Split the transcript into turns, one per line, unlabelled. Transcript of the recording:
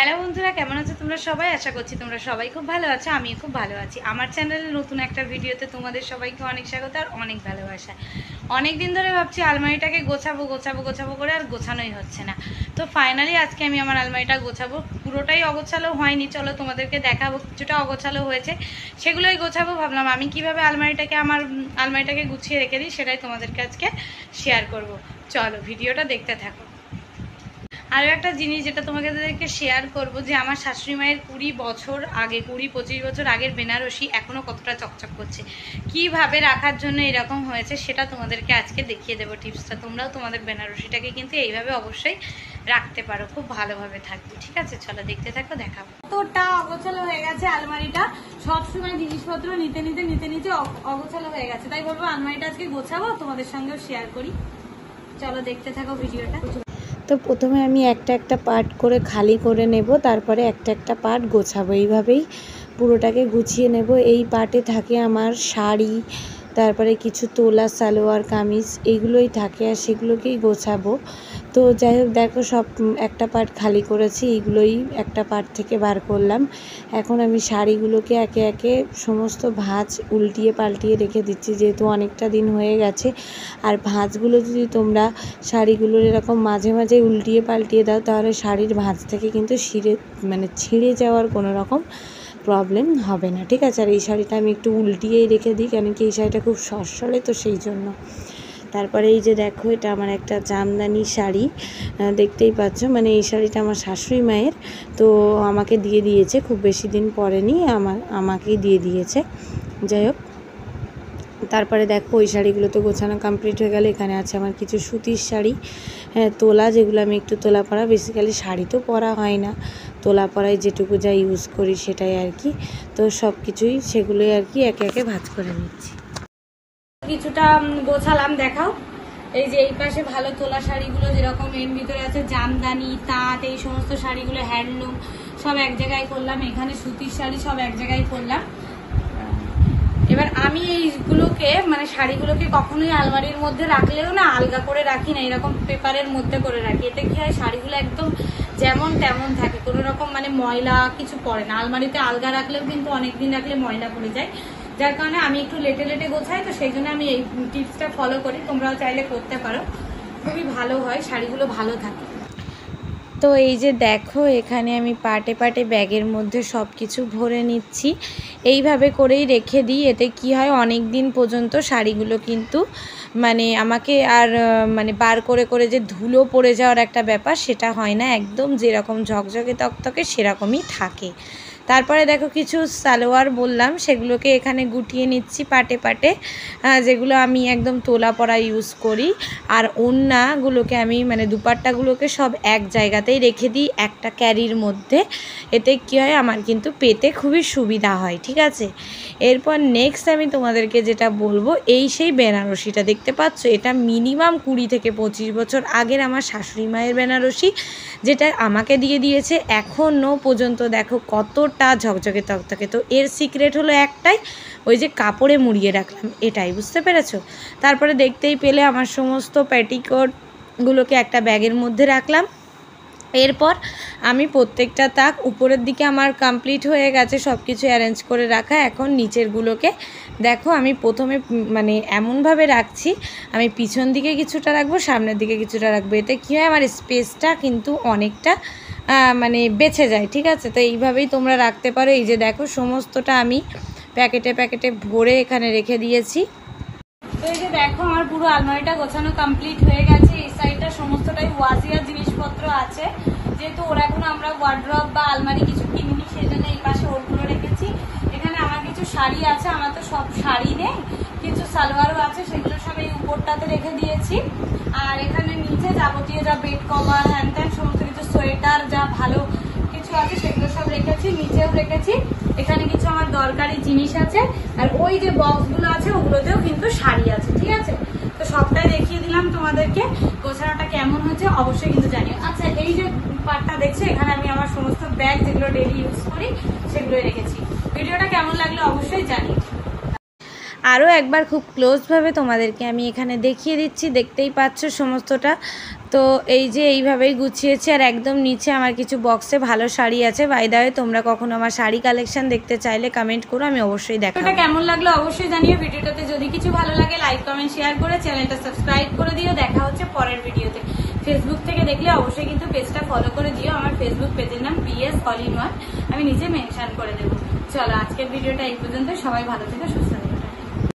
Hello বন্ধুরা, কেমন আছো তোমরা সবাই? আশা করছি তোমরা সবাই খুব ভালো আছো। আমি খুব ভালো আছি। আমার চ্যানেলে নতুন একটা ভিডিওতে তোমাদের সবাইকে অনেক স্বাগত আর অনেক ভালোবাসা। অনেক দিন ধরে ভাবছি আলমারিটাকে গোছাবো গোছাবো গোছাবো করে, আর গোছানোই হচ্ছে না। তো ফাইনালি আজকে আমি আমার আলমারিটা গোছাবো। পুরোটাই অগোছালো হয়নি, চলো তোমাদেরকে দেখাবো। কিছুটা অগোছালো হয়েছে, সেগুলোই গোছাবো। ভাবলাম আমি কিভাবে আমার আলমারিটাকে গুছিয়ে রেখে দিই, সেটাই তোমাদেরকে আজকে শেয়ার করব। চলো ভিডিওটা দেখতে থাকো। আরও একটা জিনিস যেটা তোমাদেরকে শেয়ার করব, যে আমার শাশুড়ি মায়ের 20-25 বছর আগের বেনারসি এখনও কতটা চকচক করছে। কিভাবে রাখার জন্য এরকম হয়েছে সেটা তোমাদেরকে আজকে দেখিয়ে দেবো টিপসটা। তোমরাও তোমাদের বেনারসিটাকে কিন্তু এইভাবে অবশ্যই রাখতে পারো, খুব ভালোভাবে থাকবে। ঠিক আছে, চলো দেখতে থাকো, দেখাবো। কতটা অগোছালো হয়ে গেছে আলমারিটা, সবসময় জিনিসপত্র নিতে নিতে অগোছালো হয়ে গেছে। তাই বলবো আলমারিটা আজকে গোছাবো, তোমাদের সঙ্গেও শেয়ার করি। চলো দেখতে থাকো ভিডিওটা।
তো প্রথমে আমি একটা একটা পার্ট করে খালি করে নেব, তারপরে একটা একটা পার্ট গোছাবো। এইভাবেই পুরোটাকে গুছিয়ে নেব। এই পার্টে থাকে আমার শাড়ি, তারপরে কিছু তোলা সালোয়ার কামিজ, এইগুলোই থাকে, আর সেগুলোকেই গোছাবো। তো যাই হোক, দেখো সব একটা পার্ট খালি করেছি, এইগুলোই একটা পার্ট থেকে বার করলাম। এখন আমি শাড়িগুলোকে একে একে সমস্ত ভাঁজ উল্টিয়ে পাল্টিয়ে রেখে দিচ্ছি, যেহেতু অনেকটা দিন হয়ে গেছে। আর ভাঁজগুলো যদি তোমরা শাড়িগুলোর এরকম মাঝে মাঝে উল্টিয়ে পাল্টিয়ে দাও, তাহলে শাড়ির ভাঁজ থেকে কিন্তু ছিঁড়ে যাওয়ার কোনো রকম প্রবলেম হবে না। ঠিক আছে, আর এই শাড়িটা আমি একটু উল্টিয়েই রেখে দিই, কেন কি এই শাড়িটা খুব সরসরে, তো সেই জন্য। তারপরে এই যে দেখো, এটা আমার একটা জামদানি শাড়ি, দেখতেই পাচ্ছ। মানে এই শাড়িটা আমার শাশুড়ি মায়ের, তো আমাকে দিয়ে দিয়েছে, খুব বেশি দিন পরেনি, আমাকেই দিয়ে দিয়েছে। যাই হোক, তারপরে দেখো ওই শাড়িগুলো তো গোছানো কমপ্লিট হয়ে গেলে এখানে আছে আমার কিছু সুতির শাড়ি, তোলা, যেগুলো আমি একটু তোলা পরা, বেসিক্যালি শাড়ি তো পরা হয় না, তোলা পরায় যেটুকু যা ইউজ করি সেটাই আর কি। তো সব কিছুই সেগুলোই আর কি একে একে ভাঁজ করে নিচ্ছি।
কিছুটা গোছালাম, দেখাও। এই যে এই পাশে ভালো তোলা শাড়িগুলো যেরকম এর ভিতরে আছে জামদানি, তাঁত, এই সমস্ত শাড়িগুলো হ্যান্ডলুম, সব এক জায়গায় করলাম। এখানে সুতির শাড়ি সব এক জায়গায় করলাম। এবার আমি এইগুলোকে শাড়িগুলোকে কখনোই আলমারির মধ্যে রাখলেও না আলগা করে রাখি না, এরকম পেপারের মধ্যে করে রাখি। এতে কি হয়, শাড়িগুলো একদম যেমন তেমন থাকে, কোনো রকম ময়লা কিছু পড়ে না। আলমারিতে আলগা রাখলেও কিন্তু অনেকদিন রাখলে ময়লা পড়ে যায়, যার কারণে আমি একটু লেটে লেটে গোছাই। তো সেই জন্য আমি এই টিপসটা ফলো করি, তোমরাও চাইলে করতে পারো, খুবই ভালো হয়, শাড়িগুলো ভালো থাকে।
তো এই যে দেখো, এখানে আমি পার্টে পার্টে ব্যাগের মধ্যে সব কিছু ভরে নিচ্ছি, এইভাবে করেই রেখে দিই। এতে কি হয়, অনেক দিন পর্যন্ত শাড়িগুলো কিন্তু আমাকে আর বার করে করে যে ধুলো পড়ে যাওয়ার একটা ব্যাপার, সেটা হয় না। একদম যেরকম ঝকঝকে তকতকে সেরকমই থাকে। তারপরে দেখো কিছু সালোয়ার বললাম, সেগুলোকে এখানে গুটিয়ে নিচ্ছি পাটে পাটে, যেগুলো আমি একদম তোলা পরা ইউজ করি। আর ওড়নাগুলোকে আমি দুপাট্টাগুলোকে সব এক জায়গাতেই রেখে দিই একটা ক্যারির মধ্যে। এতে কী হয়, আমার কিন্তু পেতে খুবই সুবিধা হয়। ঠিক আছে, এরপর নেক্সট আমি তোমাদেরকে যেটা বলবো, এই সেই বেনারসিটা দেখতে পাচ্ছ, এটা মিনিমাম 20-25 বছর আগের আমার শাশুড়ি মায়ের বেনারসি, যেটা আমাকে দিয়ে দিয়েছে। এখনও পর্যন্ত দেখো কতটা ঝকঝকে তকতকে। তো এর সিক্রেট হলো একটাই, ওই যে কাপড়ে মুড়িয়ে রাখলাম, এটাই, বুঝতে পেরেছো? তারপরে দেখতেই পেলে আমার সমস্ত পেটিকোটগুলোকে একটা ব্যাগের মধ্যে রাখলাম। এরপর আমি প্রত্যেকটা তাক উপরের দিকে আমার কমপ্লিট হয়ে গেছে সব কিছু অ্যারেঞ্জ করে রাখা। এখন নিচেরগুলোকে দেখো আমি প্রথমে এমনভাবে রাখছি, আমি পিছন দিকে কিছুটা রাখবো, সামনের দিকে কিছুটা রাখবো। এতে কী হয়, আমার স্পেসটা কিন্তু অনেকটা বেঁচে যায়। ঠিক আছে, তো এইভাবেই তোমরা রাখতে পারো। এই যে দেখো সমস্তটা আমি প্যাকেটে প্যাকেটে ভরে এখানে রেখে দিয়েছি।
তো এই যে দেখো আমার পুরো আলমারিটা গোছানো কমপ্লিট হয়ে গেছে। এই সাইডটা সমস্তটাই ওয়াজিয়ার জিনিসপত্র আছে, যেহেতু ওরা এখন আমরা ওয়ার্ড্রপ বা আলমারি কিছু কিনিনি, সেই জন্য এই পাশে ওরগুলো রেখেছি। এখানে আমার কিছু শাড়ি আছে, আমার তো সব শাড়ি নেই, কিছু সালোয়ারও আছে, সেগুলো সব এই উপরটাতে রেখে দিয়েছি। আর এখানে নিচে যাবতীয় যা বেড কভার হ্যান ত্যান সমস্ত কিছু, সোয়েটার যা ভালো কিছু আছে সেগুলো সব রেখেছি, নিচেও রেখেছি। এখানে কিছু আমার দরকারি জিনিস আছে, আর ওই যে বক্সগুলো আছে ওগুলোতেও কিন্তু শাড়ি আছে। ঠিক আছে, তো সবটাই দেখিয়ে দিলাম তোমাদেরকে। গোছানোটা কেমন হচ্ছে অবশ্যই কিন্তু জানিও। আচ্ছা, এই যে পার্টটা দেখছো, এখানে আমি আমার সমস্ত ব্যাগ যেগুলো ডেলি ইউজ করি সেগুলোই রেখেছি। ভিডিওটা কেমন লাগলো অবশ্যই জানিও।
আরও একবার খুব ক্লোজভাবে তোমাদেরকে আমি এখানে দেখিয়ে দিচ্ছি, দেখতেই পাচ্ছ সমস্তটা। তো এই যে এইভাবেই গুছিয়েছি। আর একদম নিচে আমার কিছু বক্সে ভালো শাড়ি আছে। বাই দা ওয়ে, তোমরা কখনো আমার শাড়ি কালেকশন দেখতে চাইলে কমেন্ট করো, আমি অবশ্যই দেখাবো।
ভিডিওটা কেমন লাগলো অবশ্যই জানিও। ভিডিওটাতে যদি কিছু ভালো লাগে লাইক কমেন্ট শেয়ার করে চ্যানেলটা সাবস্ক্রাইব করে দিও। দেখা হচ্ছে পরের ভিডিওতে। ফেসবুক থেকে দেখলে অবশ্যই কিন্তু পেজটা ফলো করে দিও। আমার ফেসবুক পেজের নাম PS অল ইন ওয়ান, আমি নিচে মেনশন করে দেবো। চলো আজকের ভিডিওটা এই পর্যন্ত। সবাই ভালো থেকো, সুস্থ থেকো।